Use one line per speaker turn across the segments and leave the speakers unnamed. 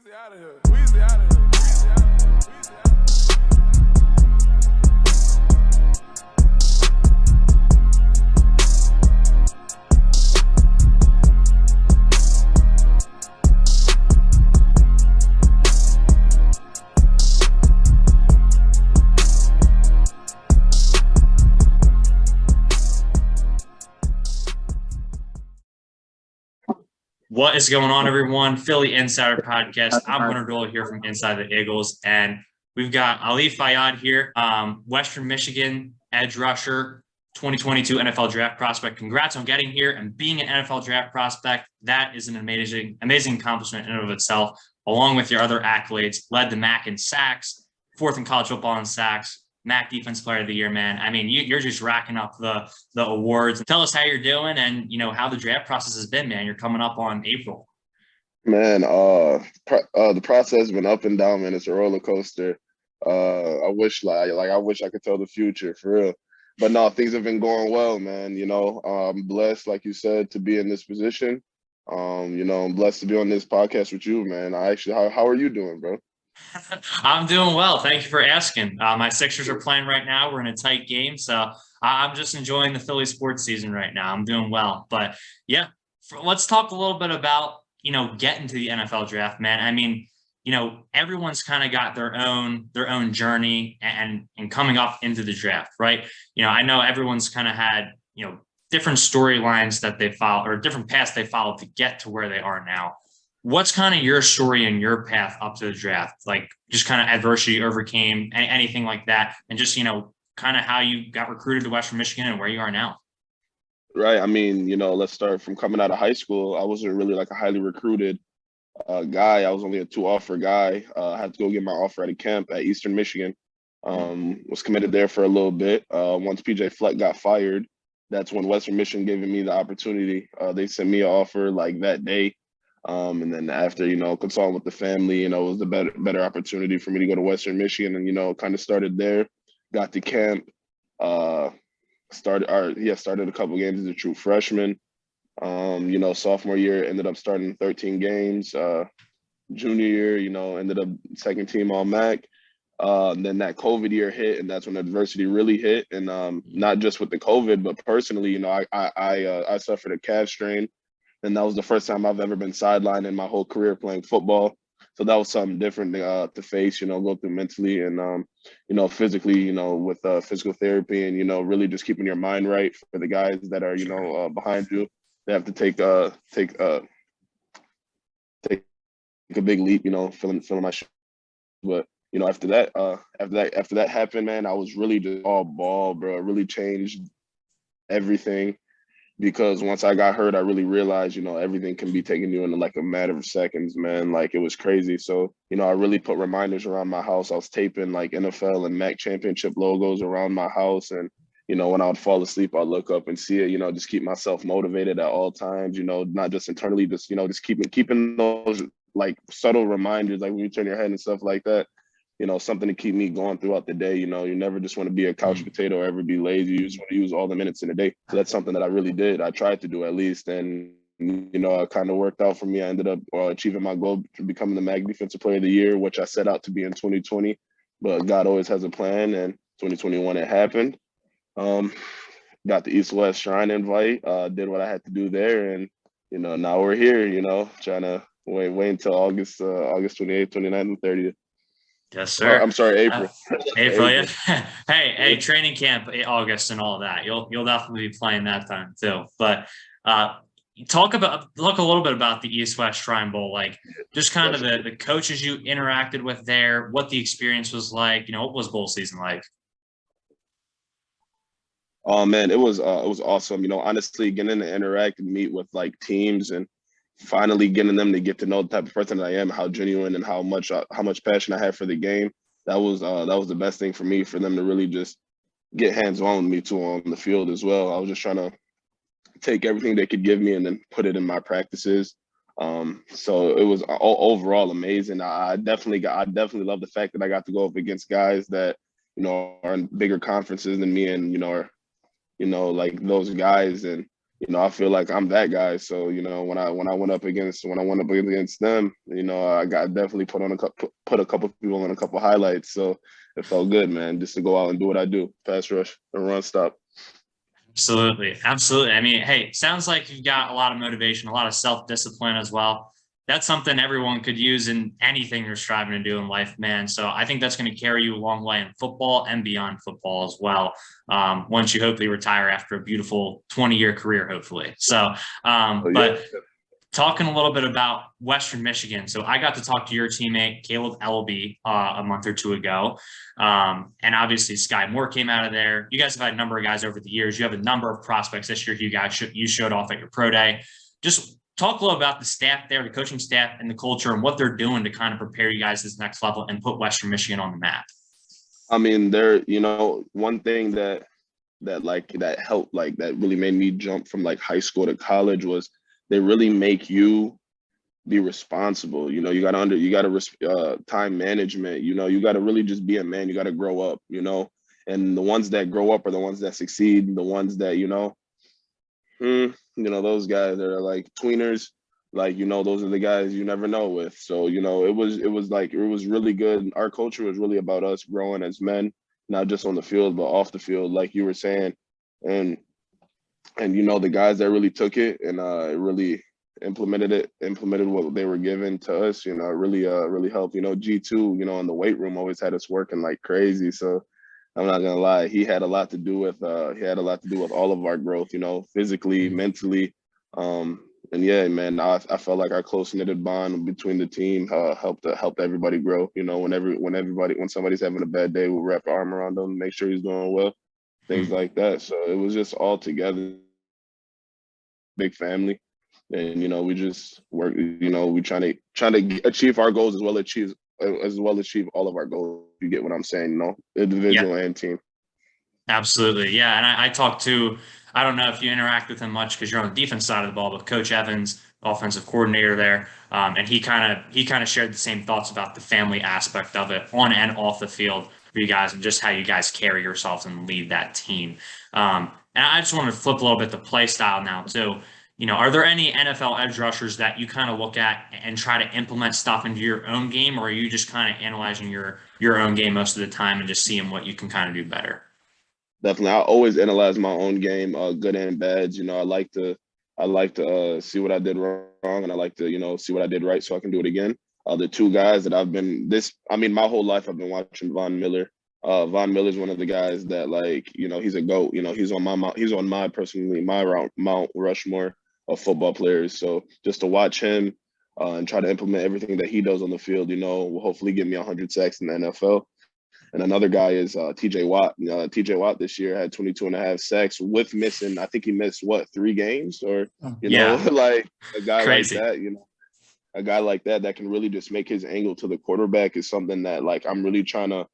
Weezy out of here. Weezy out of here. Weezy out of here. Weezy out of here.
What is going on, everyone? Philly Insider Podcast. I'm Hunter Doyle here from Inside the Eagles, and we've got Ali Fayad here, Western Michigan edge rusher, 2022 NFL draft prospect. Congrats on getting here and being an NFL draft prospect. That is an amazing accomplishment in and of itself, along with your other accolades. Led the MAC in sacks, fourth in college football in sacks, MAC Defense Player of the Year, man. I mean, you're just racking up the awards. Tell us how you're doing and, how the draft process has been, man. You're coming up on April.
Man, the process has been up and down, man. It's a roller coaster. I wish I could tell the future for real. But no, things have been going well, man. I'm blessed, like you said, to be in this position. I'm blessed to be on this podcast with you, man. How are you doing, bro?
I'm doing well. Thank you for asking. My Sixers are playing right now. We're in a tight game, so I'm just enjoying the Philly sports season right now. I'm doing well. But yeah, let's talk a little bit about, getting to the NFL draft, man. I mean, everyone's kind of got their own journey and coming up into the draft, right? I know everyone's kind of had, different storylines that they follow or different paths they follow to get to where they are now. What's kind of your story and your path up to the draft? Like just kind of adversity you overcame, anything like that, and just, kind of how you got recruited to Western Michigan and where you are now.
Right. I mean, let's start from coming out of high school. I wasn't really like a highly recruited guy. I was only a 2-offer guy. I had to go get my offer at a camp at Eastern Michigan. Was committed there for a little bit. Once PJ Fleck got fired, that's when Western Michigan gave me the opportunity. They sent me an offer like that day. And then after, consulting with the family, it was a better opportunity for me to go to Western Michigan and, kind of started there, got to camp, started a couple games as a true freshman. Sophomore year, ended up starting 13 games. Junior year, ended up second team all MAC. Then that COVID year hit, and that's when adversity really hit. And not just with the COVID, but personally, I suffered a calf strain. And that was the first time I've ever been sidelined in my whole career playing football. So that was something different to face, go through mentally and, physically, with physical therapy and, really just keeping your mind right for the guys that are, behind you. They have to take a big leap, filling my shoes. But, after that happened, man, I was really just all ball, bro. It really changed everything. Because once I got hurt, I really realized, everything can be taken to you in like a matter of seconds, man. Like it was crazy. So, I really put reminders around my house. I was taping like NFL and MAC championship logos around my house. And, when I would fall asleep, I'd look up and see it, just keep myself motivated at all times, not just internally, just, just keeping those like subtle reminders, like when you turn your head and stuff like that. Something to keep me going throughout the day. You never just want to be a couch potato or ever be lazy. You just want to use all the minutes in the day. So that's something that I really did. I tried to do at least. And, it kind of worked out for me. I ended up achieving my goal to becoming the MAC Defensive Player of the Year, which I set out to be in 2020. But God always has a plan. And 2021, it happened. Got the East-West Shrine invite, did what I had to do there. And, now we're here, trying to wait until August 28th, 29th, and 30th.
Yes, sir.
I'm sorry, April.
April, yeah. hey, training camp, August and all that. You'll definitely be playing that time too. But talk a little bit about the East-West Shrine Bowl, like just kind of the coaches you interacted with there, what the experience was like. What was bowl season like?
Oh man, it was awesome. Honestly, getting to interact and meet with like teams and finally getting them to get to know the type of person that I am, how genuine and how much passion I have for the game. That was the best thing for me, for them to really just get hands-on with me too on the field as well. I was just trying to take everything they could give me and then put it in my practices. So it was overall amazing. I definitely love the fact that I got to go up against guys that, are in bigger conferences than me and, are, like those guys. And I feel like I'm that guy. So, when I went up against them, I got definitely put a couple people on a couple highlights. So it felt good, man, just to go out and do what I do, pass rush and run stop.
Absolutely. Absolutely. I mean, hey, sounds like you've got a lot of motivation, a lot of self-discipline as well. That's something everyone could use in anything you're striving to do in life, man. So I think that's going to carry you a long way in football and beyond football as well. Once you hopefully retire after a beautiful 20-year career, hopefully. So,
So yeah,
but talking a little bit about Western Michigan. So I got to talk to your teammate, Caleb Ellaby, a month or two ago. And obviously Sky Moore came out of there. You guys have had a number of guys over the years. You have a number of prospects this year you showed off at your pro day. Just talk a little about the staff there, the coaching staff and the culture and what they're doing to kind of prepare you guys this next level and put Western Michigan on the map.
I mean, one thing that helped, like, that really made me jump from like high school to college was they really make you be responsible. You got to time management. You got to really just be a man. You got to grow up. And the ones that grow up are the ones that succeed. The ones that those guys that are like tweeners, like, those are the guys you never know with. So, it was really good. Our culture was really about us growing as men, not just on the field, but off the field, like you were saying. And the guys that really took it and really implemented what they were given to us, it really helped. G2, in the weight room always had us working like crazy. So I'm not gonna lie, he had a lot to do with all of our growth, physically, mentally. And yeah, man, I felt like our close knitted bond between the team helped everybody grow. When somebody's having a bad day, we'll wrap our arm around them, make sure he's doing well, things like that. So it was just all together, big family. And we just work. We trying to achieve our goals as well achieve all of our goals. You get what I'm saying? Individual and team.
Absolutely. Yeah. And I talked to, I don't know if you interact with him much because you're on the defense side of the ball, but Coach Evans, offensive coordinator there. And he kind of shared the same thoughts about the family aspect of it on and off the field for you guys and just how you guys carry yourselves and lead that team. And I just want to flip a little bit the play style now too. Are there any NFL edge rushers that you kind of look at and try to implement stuff into your own game, or are you just kind of analyzing your own game most of the time and just seeing what you can kind of do better?
Definitely, I always analyze my own game, good and bad. I like to see what I did wrong, and I like to see what I did right so I can do it again. The two guys that my whole life I've been watching Von Miller. Von Miller is one of the guys that, like, he's a GOAT. He's on my Mount Rushmore of football players. So just to watch him and try to implement everything that he does on the field, will hopefully get me 100 sacks in the NFL. And another guy is TJ Watt. TJ Watt this year had 22 and a half sacks with missing, I think he missed, 3 games? Or, like a guy
Crazy.
like that, a guy like that can really just make his angle to the quarterback is something that, like, I'm really trying to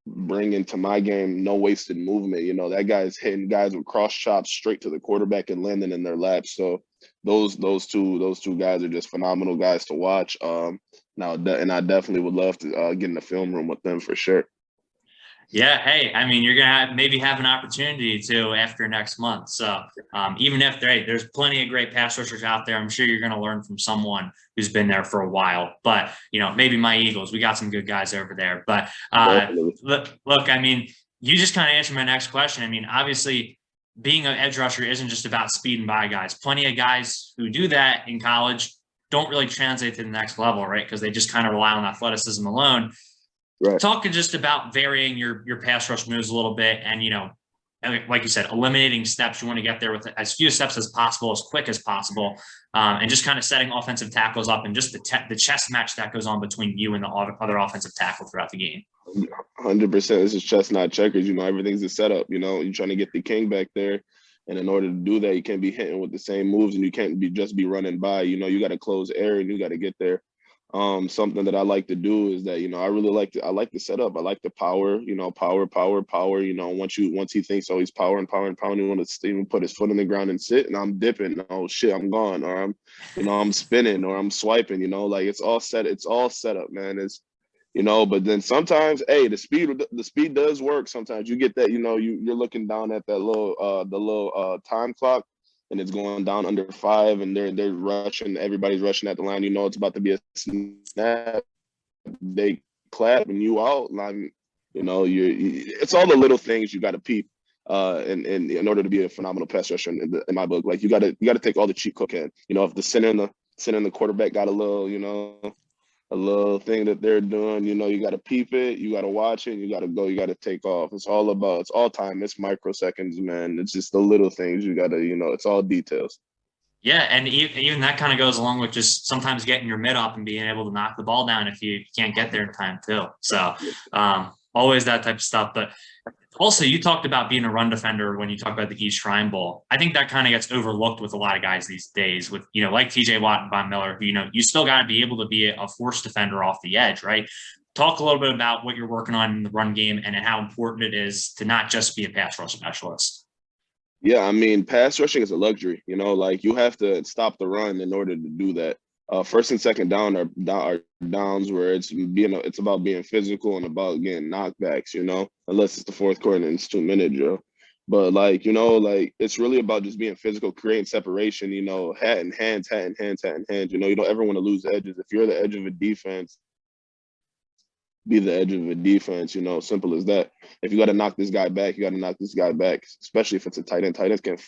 bring into my game. No wasted movement. That guy's hitting guys with cross chops straight to the quarterback and landing in their laps. So those two guys are just phenomenal guys to watch. And I definitely would love to get in the film room with them for sure.
Yeah. Hey, I mean, you're going to maybe have an opportunity to after next month. So even if there's plenty of great pass rushers out there, I'm sure you're going to learn from someone who's been there for a while. But, maybe my Eagles, we got some good guys over there. But look, I mean, you just kind of answered my next question. I mean, obviously, being an edge rusher isn't just about speeding by guys. Plenty of guys who do that in college don't really translate to the next level, right? Because they just kind of rely on athleticism alone.
Right.
Talking just about varying your pass rush moves a little bit and, like you said, eliminating steps. You want to get there with as few steps as possible, as quick as possible, and just kind of setting offensive tackles up and just the chess match that goes on between you and the other offensive tackle throughout the game.
100%. This is chess, not checkers. Everything's a setup. You're trying to get the king back there. And in order to do that, you can't be hitting with the same moves and you can't just be running by. You got to close air and you got to get there. Something that I like to do is that, I really I like the setup. I like the power, power. Once he thinks, oh, he's powering, he wants to put his foot on the ground and sit, and I'm dipping. Oh shit, I'm gone. Or I'm spinning or I'm swiping, like it's all set up, man. It's, but then sometimes, hey, the speed does work. Sometimes you get that, you're looking down at that little, the little time clock. and it's going down under 5, and they're rushing, everybody's rushing at the line. You know it's about to be a snap. They clap and you out, and it's all the little things you got to peep. In order to be a phenomenal pass rusher in my book, like you got to take all the cheat code can. You know, if the center and the quarterback got a little, a little thing that they're doing, you got to peep it, you got to watch it, you got to go, you got to take off. It's all time. It's microseconds, man. It's just the little things you got to, it's all details.
Yeah, and even that kind of goes along with just sometimes getting your mid up and being able to knock the ball down if you can't get there in time too. So always that type of stuff. But also, you talked about being a run defender when you talk about the East Shrine Bowl. I think that kind of gets overlooked with a lot of guys these days with, like TJ Watt and Von Miller, you still got to be able to be a force defender off the edge, right? Talk a little bit about what you're working on in the run game and how important it is to not just be a pass rush specialist.
Yeah, I mean, pass rushing is a luxury. Like you have to stop the run in order to do that. First and second down are downs where it's about being physical and about getting knockbacks. Unless it's the fourth quarter and it's 2 minutes, But like it's really about just being physical, creating separation. Hat and hands, hat and hands, hat and hands. You don't ever want to lose edges. If you're the edge of a defense, be the edge of a defense, simple as that. If you got to knock this guy back, you got to knock this guy back, especially if it's a tight end. Tight ends can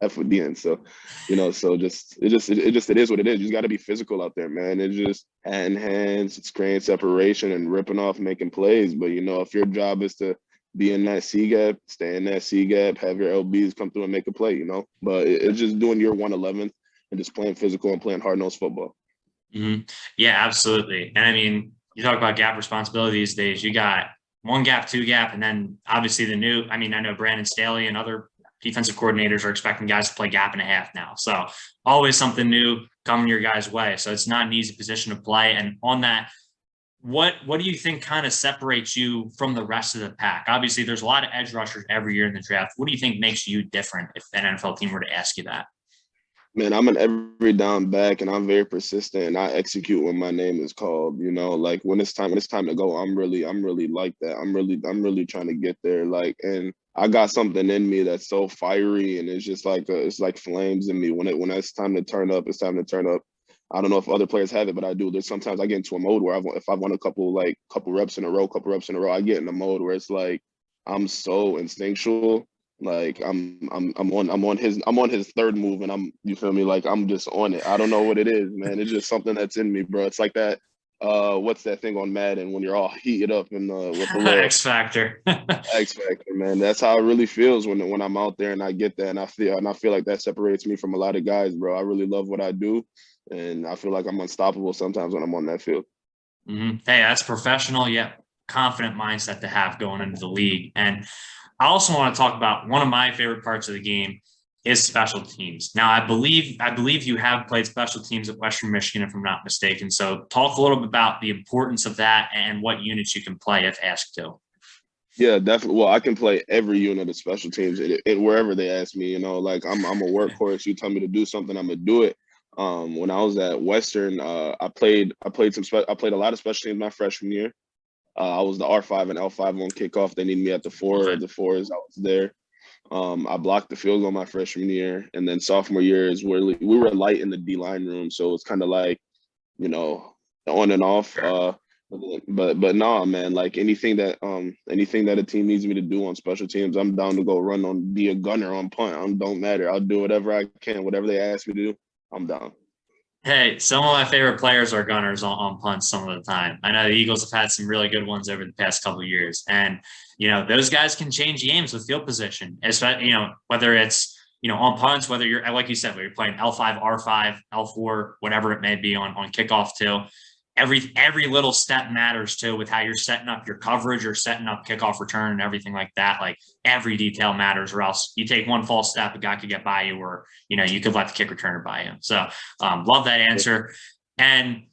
F with DN. So, it is what it is. You just got to be physical out there, man. It's just hand in hands, it's creating separation and ripping off, making plays. But, if your job is to be in that C gap, stay in that C gap, have your LBs come through and make a play, But it's just doing your 111 and just playing physical and playing hard-nosed football.
Mm-hmm. Yeah, absolutely. And I mean, you talk about gap responsibility these days. You got 1 gap, 2 gap, and then obviously I know Brandon Staley and other defensive coordinators are expecting guys to play gap and a half now. So always something new coming your guys' way. So it's not an easy position to play. And on that, what do you think kind of separates you from the rest of the pack? Obviously, there's a lot of edge rushers every year in the draft. What do you think makes you different if an NFL team were to ask you that?
Man, I'm an every down back, and I'm very persistent, and I execute when my name is called. Like when it's time to go, I'm really like that. I'm really trying to get there. Like, and I got something in me that's so fiery, and it's just like it's like flames in me. When it's time to turn up, it's time to turn up. I don't know if other players have it, but I do. There's sometimes I get into a mode where if I want a couple reps in a row, I get in a mode where it's like I'm so instinctual. Like I'm on his third move, and you feel me? Like I'm just on it. I don't know what it is, man. It's just something that's in me, bro. It's like that. What's that thing on Madden when you're all heated up and with the little
X Factor.
X Factor, man. That's how it really feels when I'm out there and I get that, and I feel like that separates me from a lot of guys, bro. I really love what I do, and I feel like I'm unstoppable sometimes when I'm on that field.
Mm-hmm. Hey, that's professional yet confident mindset to have going into the league. And I also want to talk about one of my favorite parts of the game is special teams. Now, I believe you have played special teams at Western Michigan, if I'm not mistaken. So talk a little bit about the importance of that and what units you can play if asked to.
Yeah, definitely. Well, I can play every unit of special teams wherever they ask me. Like I'm a workhorse. You tell me to do something, I'm gonna do it. When I was at Western, I played a lot of special teams my freshman year. I was the R5 and L5 on kickoff. They needed me at the 4.
Okay.
The 4s, I was there. I blocked the field goal my freshman year, and then sophomore year is where we were light in the D line room, so it's kind of like, on and off. But nah, man. Like anything that a team needs me to do on special teams, I'm down to go be a gunner on punt. Don't matter. I'll do whatever I can, whatever they ask me to do. I'm down.
Hey, some of my favorite players are gunners on punts some of the time. I know the Eagles have had some really good ones over the past couple of years. And, those guys can change games with field position, especially, whether it's, on punts, whether you're, like you said, whether you're playing L5, R5, L4, whatever it may be on kickoff too. Every little step matters too, with how you're setting up your coverage or setting up kickoff return and everything like that. Like every detail matters, or else you take one false step, a guy could get by you, or, you could let the kick returner by you. So love that answer. And,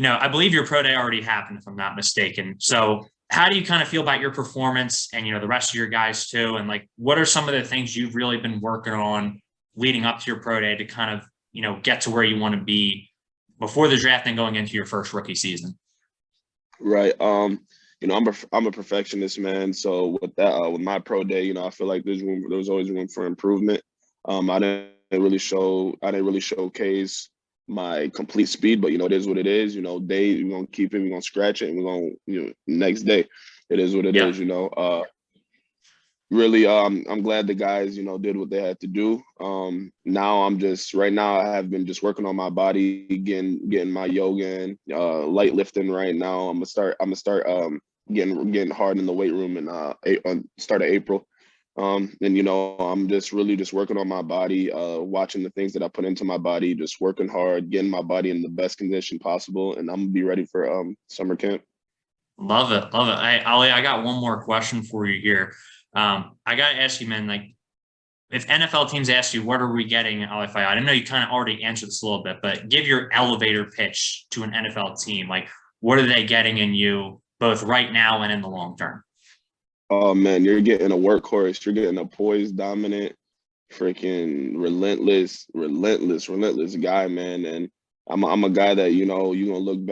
I believe your pro day already happened, if I'm not mistaken. So how do you kind of feel about your performance and, the rest of your guys too? And like, what are some of the things you've really been working on leading up to your pro day to kind of, get to where you want to be before the draft and going into your first rookie season?
Right. I'm a perfectionist, man. So with that, with my pro day, I feel like there's always room for improvement. I didn't didn't really showcase my complete speed, but it is what it is. We're gonna keep it, we're gonna scratch it, and we're gonna, next day, it is what it
Yeah.
is. Really, I'm glad the guys, did what they had to do. Now right now I have been just working on my body, getting my yoga in, light lifting right now. I'm gonna start getting hard in the weight room in start of April. And I'm just working on my body, watching the things that I put into my body, just working hard, getting my body in the best condition possible, and I'm gonna be ready for summer camp.
Love it. Love it. Hey, Ali, I got one more question for you here. I got to ask you, man, like if NFL teams ask you, what are we getting at Ali Fayad? I know you kind of already answered this a little bit, but give your elevator pitch to an NFL team. Like, what are they getting in you both right now and in the long term?
Oh man, you're getting a workhorse. You're getting a poised, dominant, freaking relentless guy, man. And I'm a guy that you're gonna look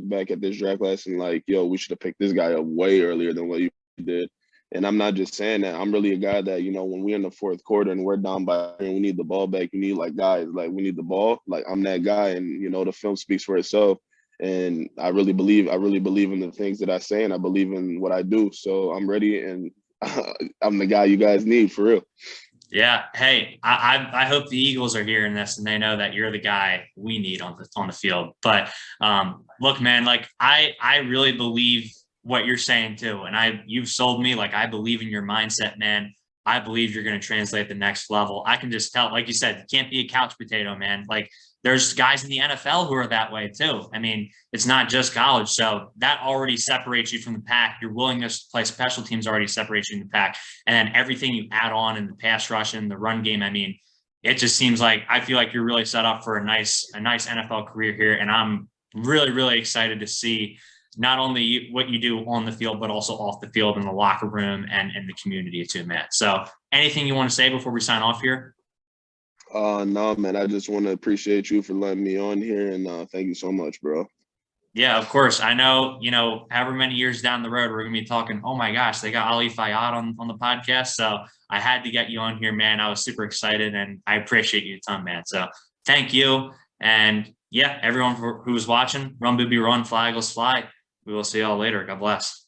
back at this draft class and like, yo, we should have picked this guy up way earlier than what you did. And I'm not just saying that. I'm really a guy that when we're in the fourth quarter and we're down by and we need the ball back, you need like guys like we need the ball. Like I'm that guy, and the film speaks for itself. And I really believe in the things that I say, and I believe in what I do. So I'm ready, and I'm the guy you guys need for real.
Yeah. Hey, I hope the Eagles are hearing this and they know that you're the guy we need on the field. But look, man, like I really believe what you're saying too. And you've sold me. Like I believe in your mindset, man. I believe you're going to translate the next level. I can just tell, like you said, you can't be a couch potato, man. Like there's guys in the NFL who are that way too. I mean, it's not just college. So that already separates you from the pack. Your willingness to play special teams already separates you from the pack. And then everything you add on in the pass rush and the run game, I mean, it just seems like I feel like you're really set up for a nice NFL career here. And I'm really, really excited to see not only what you do on the field, but also off the field in the locker room and in the community too, Matt. So anything you want to say before we sign off here?
No, man, I just want to appreciate you for letting me on here, and thank you so much, bro.
Yeah, of course. I know, however many years down the road, we're going to be talking, oh my gosh, they got Ali Fayad on the podcast. So I had to get you on here, man. I was super excited, and I appreciate you a ton, man. So thank you. And yeah, everyone who was watching, run, Booby, run, fly, Eagles, fly. We will see y'all later. God bless.